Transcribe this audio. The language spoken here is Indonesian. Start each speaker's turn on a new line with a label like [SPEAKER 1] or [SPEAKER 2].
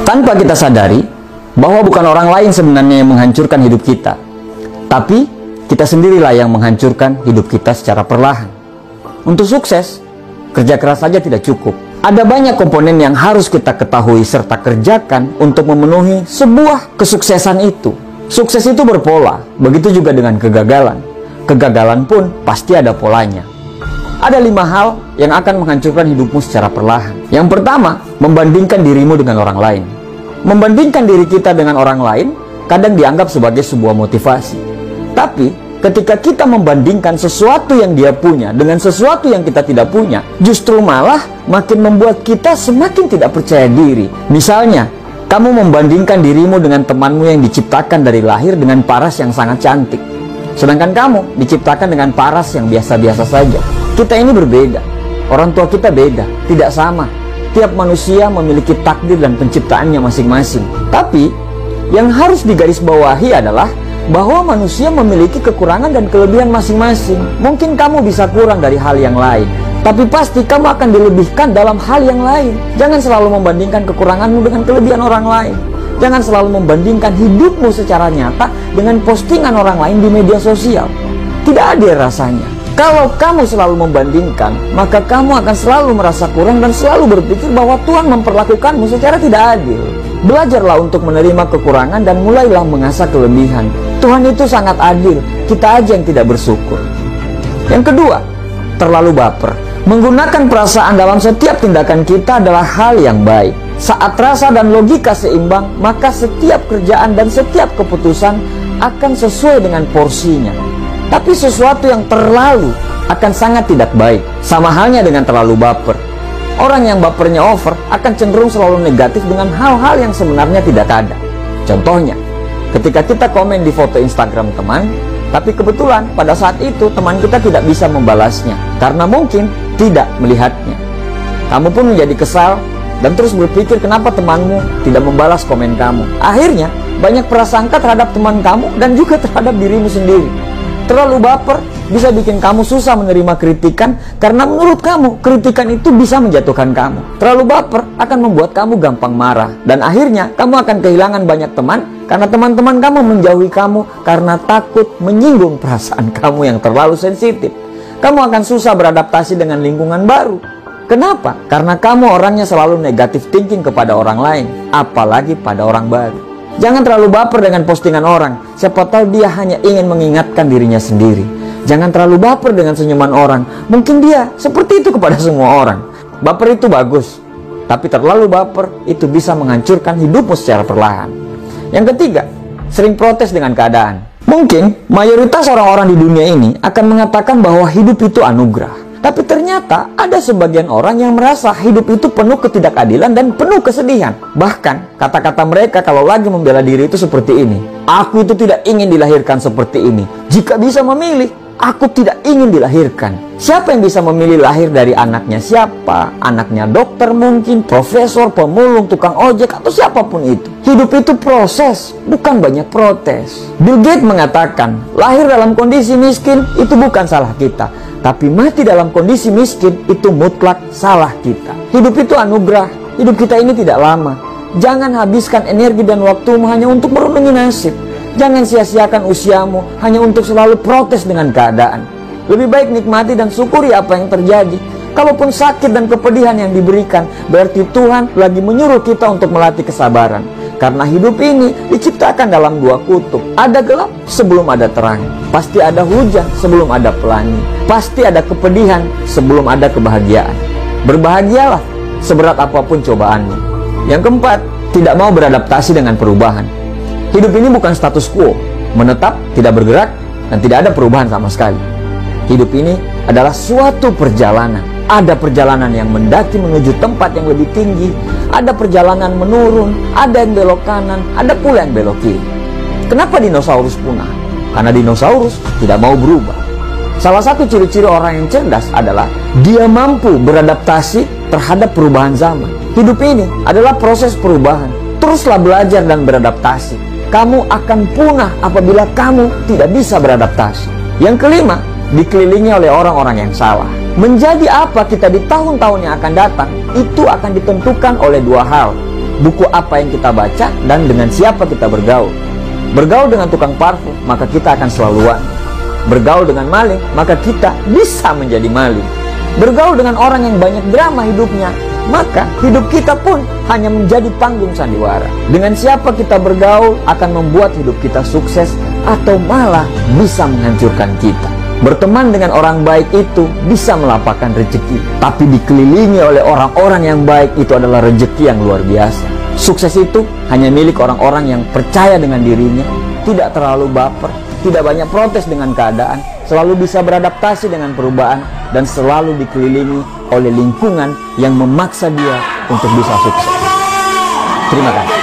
[SPEAKER 1] Tanpa kita sadari bahwa bukan orang lain sebenarnya yang menghancurkan hidup kita, tapi kita sendirilah yang menghancurkan hidup kita secara perlahan. Untuk sukses, kerja keras saja tidak cukup. Ada banyak komponen yang harus kita ketahui serta kerjakan untuk memenuhi sebuah kesuksesan itu. Sukses itu berpola, begitu juga dengan kegagalan. Kegagalan pun pasti ada polanya. Ada 5 hal yang akan menghancurkan hidupmu secara perlahan. Yang pertama, membandingkan dirimu dengan orang lain. Membandingkan diri kita dengan orang lain kadang dianggap sebagai sebuah motivasi. Tapi, ketika kita membandingkan sesuatu yang dia punya dengan sesuatu yang kita tidak punya, justru malah makin membuat kita semakin tidak percaya diri. Misalnya, kamu membandingkan dirimu dengan temanmu yang diciptakan dari lahir dengan paras yang sangat cantik. Sedangkan kamu diciptakan dengan paras yang biasa-biasa saja. Kita ini berbeda. Orang tua kita beda, tidak sama. Tiap manusia memiliki takdir dan penciptaannya masing-masing. Tapi, yang harus digarisbawahi adalah bahwa manusia memiliki kekurangan dan kelebihan masing-masing. Mungkin kamu bisa kurang dari hal yang lain, tapi pasti kamu akan dilebihkan dalam hal yang lain. Jangan selalu membandingkan kekuranganmu dengan kelebihan orang lain. Jangan selalu membandingkan hidupmu secara nyata dengan postingan orang lain di media sosial. Tidak adil rasanya. Kalau kamu selalu membandingkan, maka kamu akan selalu merasa kurang dan selalu berpikir bahwa Tuhan memperlakukanmu secara tidak adil. Belajarlah untuk menerima kekurangan dan mulailah mengasah kelebihan. Tuhan itu sangat adil, kita aja yang tidak bersyukur. Yang kedua, terlalu baper. Menggunakan perasaan dalam setiap tindakan kita adalah hal yang baik. Saat rasa dan logika seimbang, maka setiap kerjaan dan setiap keputusan akan sesuai dengan porsinya. Tapi sesuatu yang terlalu akan sangat tidak baik. Sama halnya dengan terlalu baper. Orang yang bapernya over akan cenderung selalu negatif dengan hal-hal yang sebenarnya tidak ada. Contohnya, ketika kita komen di foto Instagram teman, tapi kebetulan pada saat itu teman kita tidak bisa membalasnya karena mungkin tidak melihatnya. Kamu pun menjadi kesal dan terus berpikir kenapa temanmu tidak membalas komen kamu. Akhirnya, banyak prasangka terhadap teman kamu dan juga terhadap dirimu sendiri. Terlalu baper bisa bikin kamu susah menerima kritikan karena menurut kamu kritikan itu bisa menjatuhkan kamu. Terlalu baper akan membuat kamu gampang marah dan akhirnya kamu akan kehilangan banyak teman karena teman-teman kamu menjauhi kamu karena takut menyinggung perasaan kamu yang terlalu sensitif. Kamu akan susah beradaptasi dengan lingkungan baru. Kenapa? Karena kamu orangnya selalu negatif thinking kepada orang lain, apalagi pada orang baru. Jangan terlalu baper dengan postingan orang. Siapa tahu dia hanya ingin mengingatkan dirinya sendiri. Jangan terlalu baper dengan senyuman orang. Mungkin dia seperti itu kepada semua orang. Baper itu bagus, tapi terlalu baper itu bisa menghancurkan hidupmu secara perlahan. Yang ketiga, sering protes dengan keadaan. Mungkin mayoritas orang-orang di dunia ini akan mengatakan bahwa hidup itu anugerah. Tapi ternyata ada sebagian orang yang merasa hidup itu penuh ketidakadilan dan penuh kesedihan. Bahkan kata-kata mereka kalau lagi membela diri itu seperti ini. Aku itu tidak ingin dilahirkan seperti ini. Jika bisa memilih, aku tidak ingin dilahirkan. Siapa yang bisa memilih lahir dari anaknya siapa? Anaknya dokter mungkin, profesor, pemulung, tukang ojek, atau siapapun itu. Hidup itu proses, bukan banyak protes. Bill Gates mengatakan, lahir dalam kondisi miskin itu bukan salah kita. Tapi mati dalam kondisi miskin itu mutlak salah kita. Hidup itu anugerah. Hidup kita ini tidak lama. Jangan habiskan energi dan waktumu hanya untuk merenungi nasib. Jangan sia-siakan usiamu hanya untuk selalu protes dengan keadaan. Lebih baik nikmati dan syukuri apa yang terjadi. Kalaupun sakit dan kepedihan yang diberikan, berarti Tuhan lagi menyuruh kita untuk melatih kesabaran. Karena hidup ini diciptakan dalam 2 kutub. Ada gelap sebelum ada terang. Pasti ada hujan sebelum ada pelangi. Pasti ada kepedihan sebelum ada kebahagiaan. Berbahagialah seberat apapun cobaanmu. Yang keempat, tidak mau beradaptasi dengan perubahan. Hidup ini bukan status quo, menetap, tidak bergerak, dan tidak ada perubahan sama sekali. Hidup ini adalah suatu perjalanan. Ada perjalanan yang mendaki menuju tempat yang lebih tinggi, ada perjalanan menurun, ada yang belok kanan, ada pula yang belok kiri. Kenapa dinosaurus punah? Karena dinosaurus tidak mau berubah. Salah satu ciri-ciri orang yang cerdas adalah dia mampu beradaptasi terhadap perubahan zaman. Hidup ini adalah proses perubahan. Teruslah belajar dan beradaptasi. Kamu akan punah apabila kamu tidak bisa beradaptasi. Yang kelima, dikelilingi oleh orang-orang yang salah. Menjadi apa kita di tahun-tahun yang akan datang, itu akan ditentukan oleh 2 hal. buku apa yang kita baca, dan dengan siapa kita bergaul. Bergaul dengan tukang parfum, maka kita akan selalu wangi. Bergaul dengan maling, maka kita bisa menjadi maling. Bergaul dengan orang yang banyak drama hidupnya, maka hidup kita pun hanya menjadi panggung sandiwara. Dengan siapa kita bergaul akan membuat hidup kita sukses atau malah bisa menghancurkan kita. Berteman dengan orang baik itu bisa melapangkan rezeki, tapi dikelilingi oleh orang-orang yang baik itu adalah rezeki yang luar biasa. Sukses itu hanya milik orang-orang yang percaya dengan dirinya, tidak terlalu baper, tidak banyak protes dengan keadaan, selalu bisa beradaptasi dengan perubahan, dan selalu dikelilingi oleh lingkungan yang memaksa dia untuk bisa sukses. Terima kasih.